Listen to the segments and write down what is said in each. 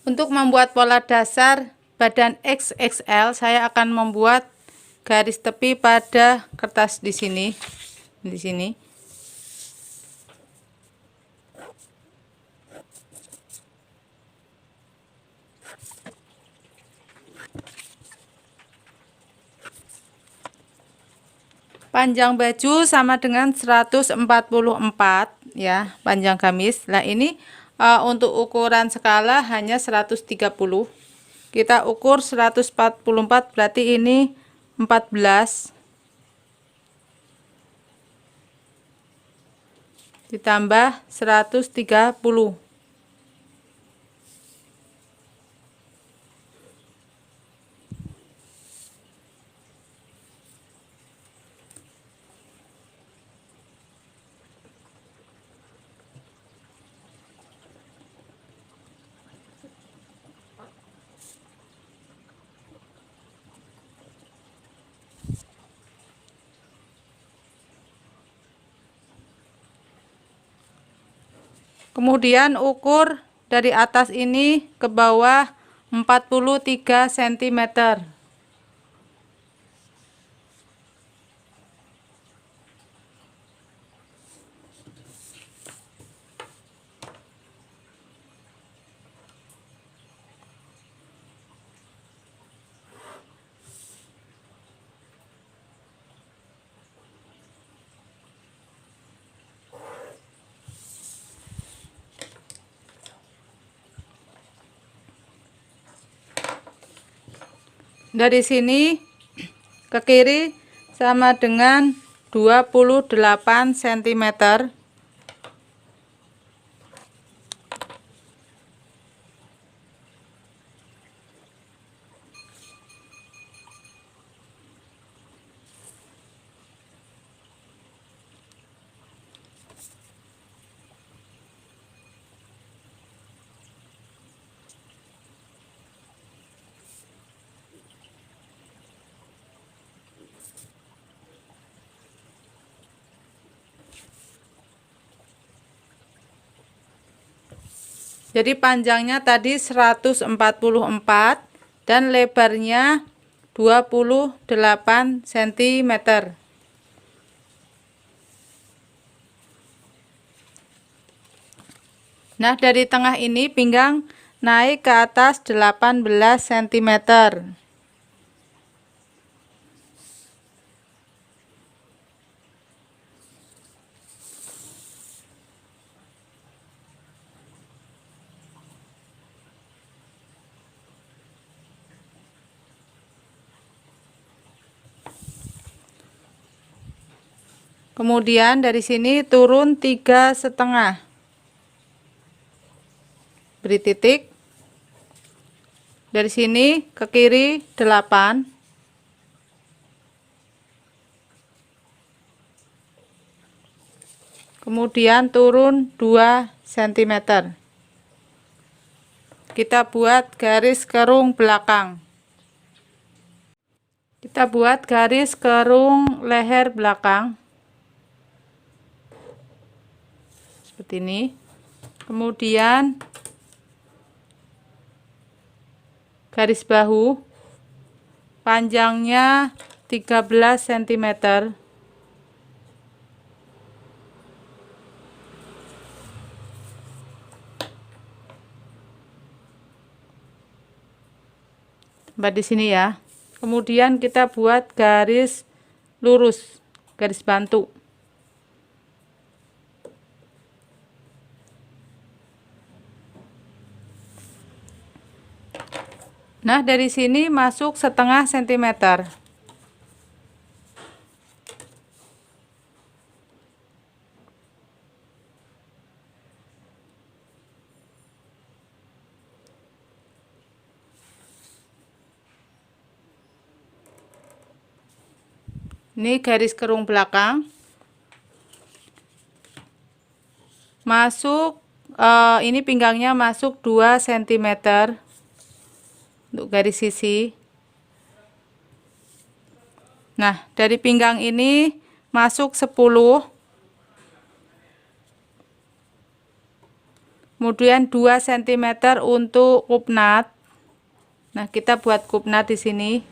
Untuk membuat pola dasar badan XXL, saya akan membuat garis tepi pada kertas di sini. Di sini. Panjang baju sama dengan 144 ya, panjang gamis. Nah, ini untuk ukuran skala hanya 130. Kita ukur 144, berarti ini 14 ditambah 130. Kemudian ukur dari atas ini ke bawah 43 cm. Dari sini ke kiri sama dengan 28 cm. Jadi panjangnya tadi 144 dan lebarnya 28 cm. Nah, dari tengah ini pinggang naik ke atas 18 cm. Kemudian dari sini turun 3,5. Beri titik. Dari sini ke kiri 8. Kemudian turun 2 cm. Kita buat garis kerung belakang. Kita buat garis kerung leher belakang. Seperti ini. Kemudian garis bahu panjangnya 13 cm. Di sini ya. Kemudian kita buat garis lurus, garis bantu. Nah, dari sini masuk 0,5 cm. Ini garis kerung belakang. Masuk ini pinggangnya masuk 2 cm untuk garis sisi. Nah, dari pinggang ini masuk 10. Kemudian 2 cm untuk kupnat. Nah, kita buat kupnat di sini.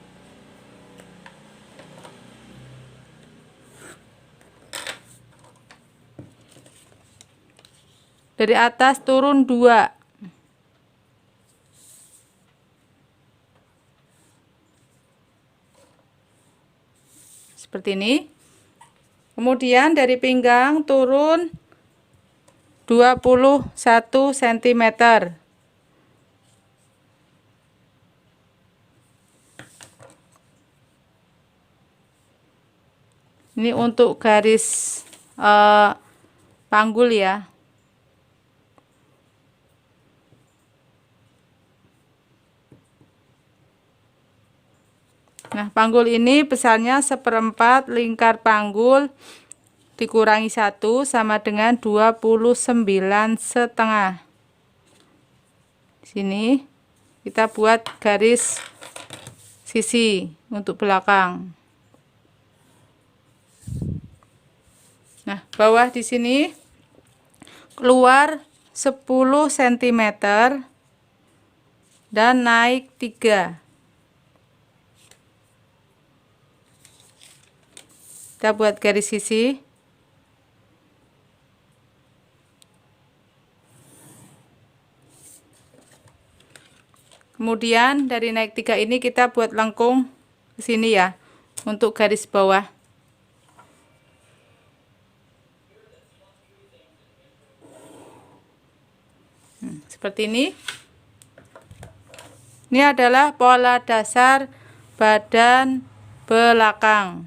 Dari atas turun 2. Seperti ini. Kemudian dari pinggang turun 21 cm. Ini untuk garis panggul ya. Nah, panggul ini besarnya 1/4 lingkar panggul dikurangi 1 sama dengan 29,5. Sini kita buat garis sisi untuk belakang. Nah, bawah di sini keluar 10 cm dan naik 3. Kita buat garis sisi. Kemudian dari naik 3 ini kita buat lengkung ke sini ya, untuk garis bawah. Seperti ini. Ini adalah pola dasar badan belakang.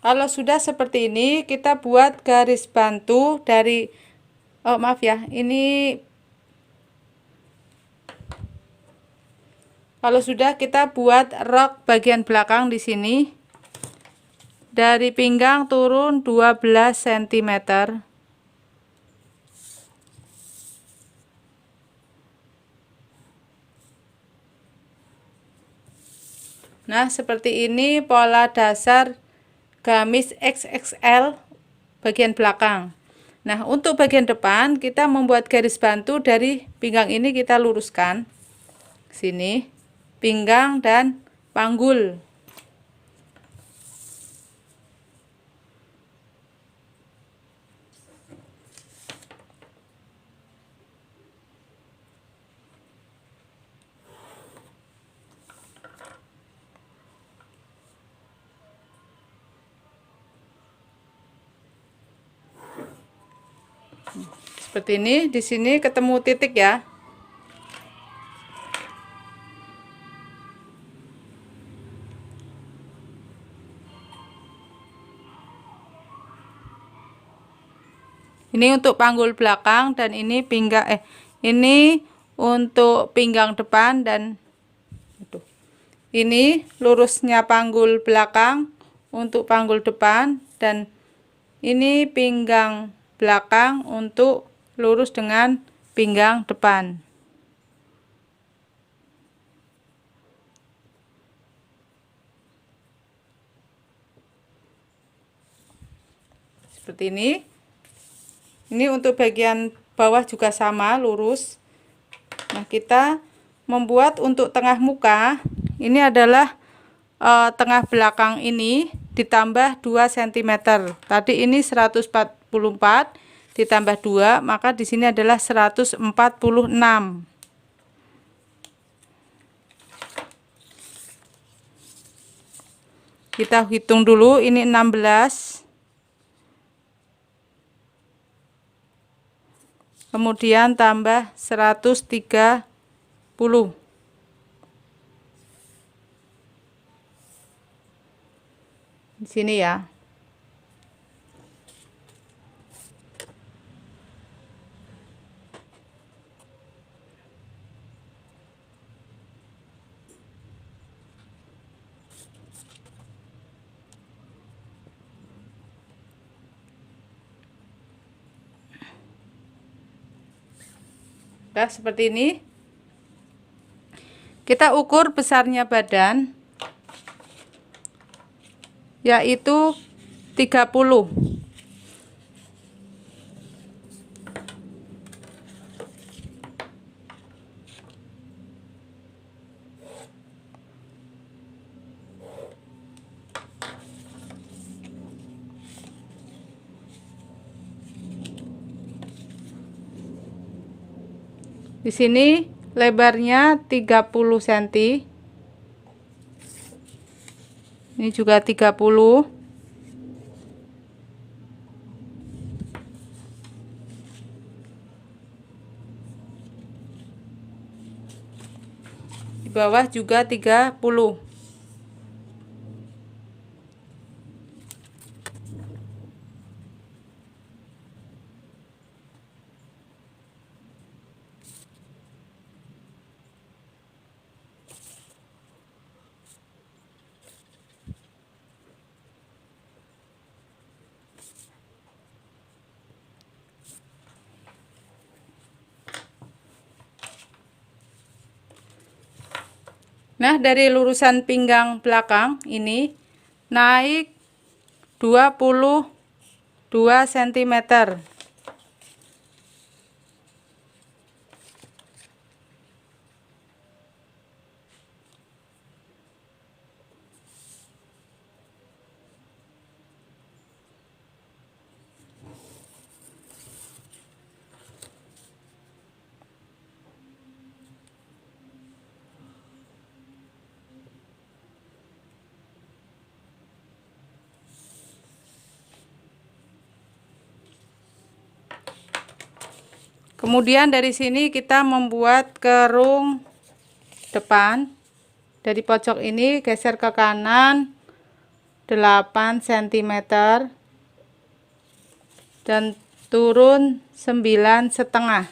Kalau sudah seperti ini, kita buat garis bantu dari maaf ya, ini kalau sudah kita buat rok bagian belakang di sini. Dari pinggang turun 12 cm. Nah, seperti ini pola dasar gamis XXL bagian belakang. Nah, untuk bagian depan kita membuat garis bantu dari pinggang ini, kita luruskan sini, pinggang dan panggul. Seperti ini, di sini ketemu titik ya. Ini untuk panggul belakang dan ini pinggang ini untuk pinggang depan dan ini lurusnya panggul belakang untuk panggul depan dan ini pinggang belakang untuk lurus dengan pinggang depan. Seperti ini. Ini untuk bagian bawah juga sama, lurus. Nah, kita membuat untuk tengah muka, ini adalah tengah belakang ini ditambah 2 cm. Tadi ini 144 ditambah 2, maka di sini adalah 146. Kita hitung dulu, ini 16. Kemudian tambah 130. Di sini ya. Nah, seperti ini. Kita ukur besarnya badan, yaitu 30. Di sini lebarnya 30 cm. Ini juga 30. Di bawah juga 30. Nah, dari lurusan pinggang belakang ini naik 22 cm. Kemudian dari sini kita membuat kerung depan. Dari pojok ini geser ke kanan 8 cm dan turun 9,5.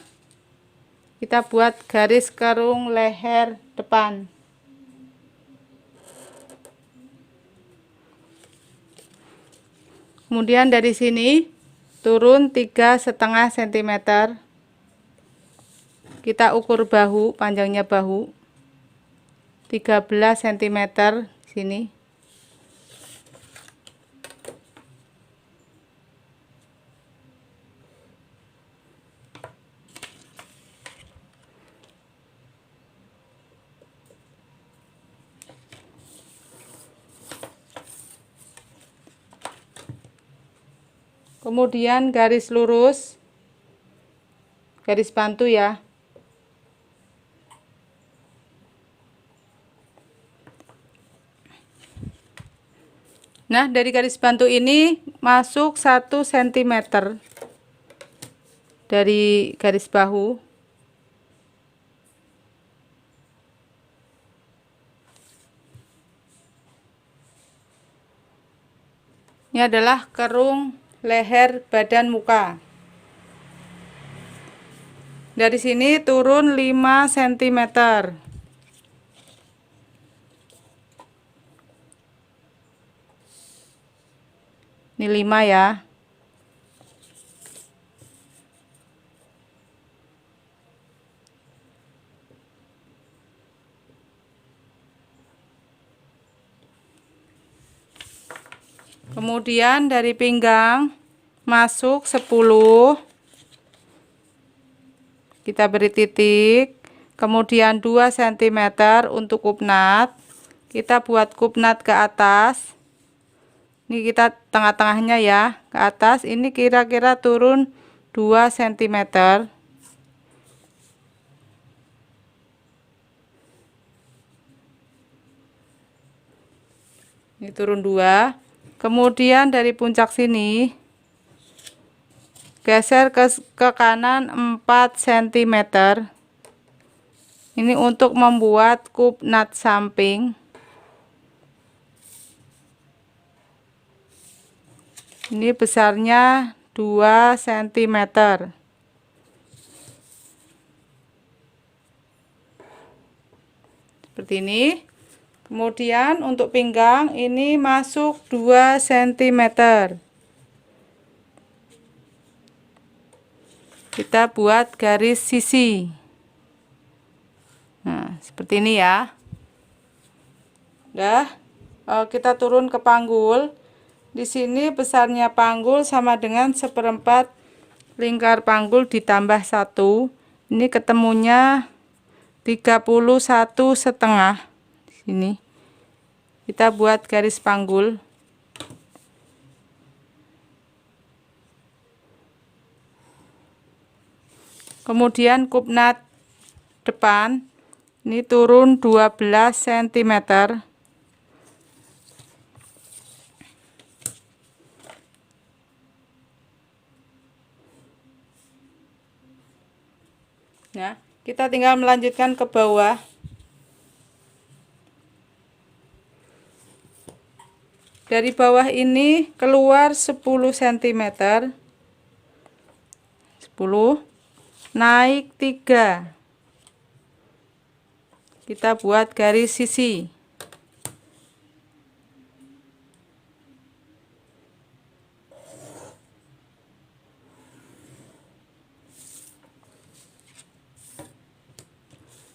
Kita buat garis kerung leher depan. Kemudian dari sini turun 3,5 cm. Kita ukur bahu, panjangnya bahu 13 cm sini. Kemudian garis lurus, garis bantu ya. Nah, dari garis bantu ini masuk 1 cm dari garis bahu. Ini adalah kerung leher badan muka. Dari sini turun 5 cm. Ini 5 ya. Kemudian dari pinggang masuk 10. Kita beri titik. Kemudian 2 cm untuk kupnat. Kita buat kupnat ke atas. Ini kita tengah-tengahnya ya, ke atas. Ini kira-kira turun 2 cm. Ini turun 2. Kemudian dari puncak sini geser ke kanan 4 cm. Ini untuk membuat kupnat samping. Ini besarnya 2 cm. Seperti ini. Kemudian untuk pinggang ini masuk 2 cm. Kita buat garis sisi. Nah, seperti ini ya. Udah, kita turun ke panggul. Di sini besarnya panggul sama dengan 1/4 lingkar panggul ditambah 1. Ini ketemunya 31,5. Sini kita buat garis panggul. Kemudian kupnat depan ini turun 12 cm. Nah, kita tinggal melanjutkan ke bawah. Dari bawah ini keluar 10 cm. 10, naik 3. Kita buat garis sisi.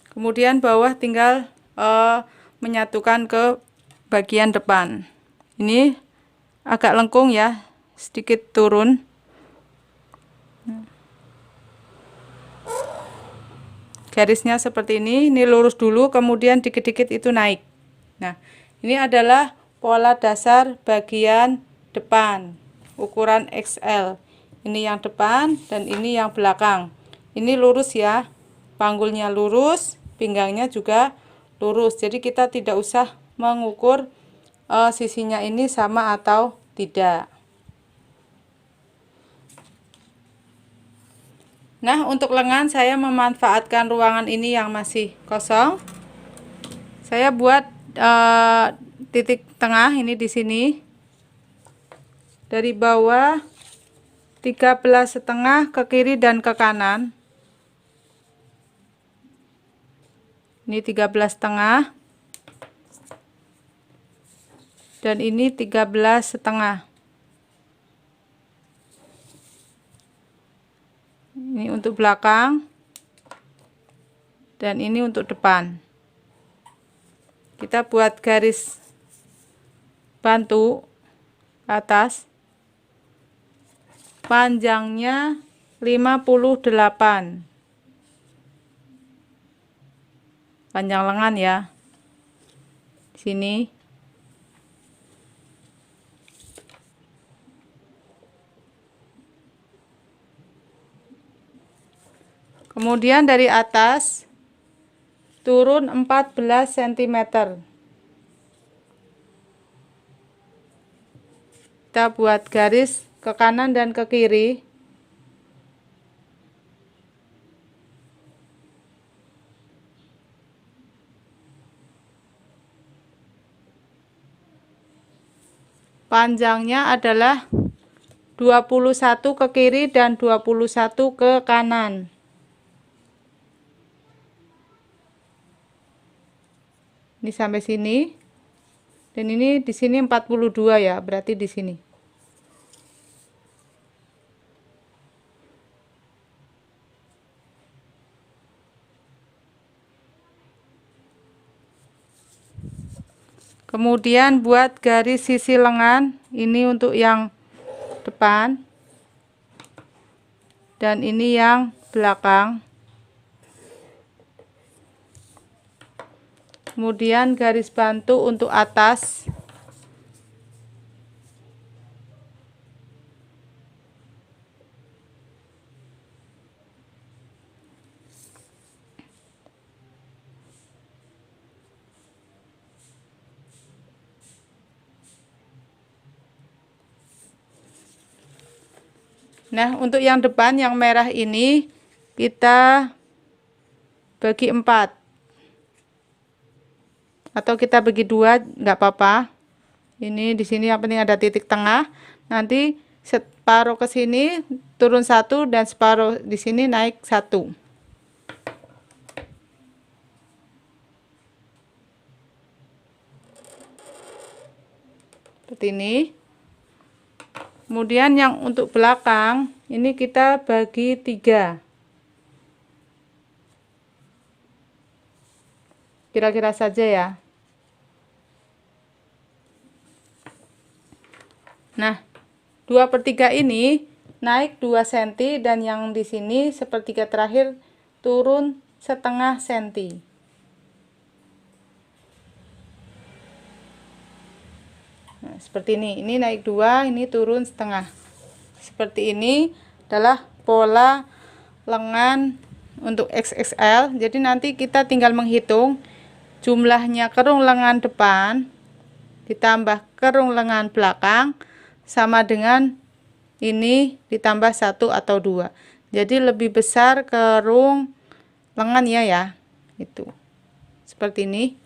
Kemudian bawah tinggal menyatukan ke bagian depan. Ini agak lengkung ya, sedikit turun. Garisnya seperti ini lurus dulu, kemudian dikit-dikit itu naik. Nah, ini adalah pola dasar bagian depan, ukuran XL. Ini yang depan dan ini yang belakang. Ini lurus ya, panggulnya lurus, pinggangnya juga lurus. Jadi kita tidak usah mengukur sisinya ini sama atau tidak. Nah, untuk lengan saya memanfaatkan ruangan ini yang masih kosong. Saya buat titik tengah ini di sini. Dari bawah 13,5 ke kiri dan ke kanan. Ini 13,5. Dan ini 13,5. Ini untuk belakang dan ini untuk depan. Kita buat garis bantu atas, panjangnya 58, panjang lengan ya, sini. Kemudian dari atas turun 14 cm. Kita buat garis ke kanan dan ke kiri. Panjangnya adalah 21 ke kiri dan 21 ke kanan. Ini sampai sini. Dan ini di sini 42 ya, berarti di sini. Kemudian buat garis sisi lengan, ini untuk yang depan. Dan ini yang belakang. Kemudian garis bantu untuk atas. Nah, untuk yang depan yang merah ini kita bagi 4. Atau kita bagi 2, nggak apa-apa. Ini di sini yang penting ada titik tengah. Nanti separuh ke sini turun 1 dan separuh di sini naik 1. Seperti ini. Kemudian yang untuk belakang ini kita bagi 3. kira-kira saja ya. Nah, 2/3 ini naik 2 cm dan yang di sini sepertiga terakhir turun setengah senti. Nah, seperti ini naik 2, ini turun setengah. Seperti ini adalah pola lengan untuk XXL. Jadi nanti kita tinggal menghitung jumlahnya kerung lengan depan ditambah kerung lengan belakang sama dengan ini ditambah 1 atau 2. Jadi lebih besar kerung lengan ya itu. Seperti ini.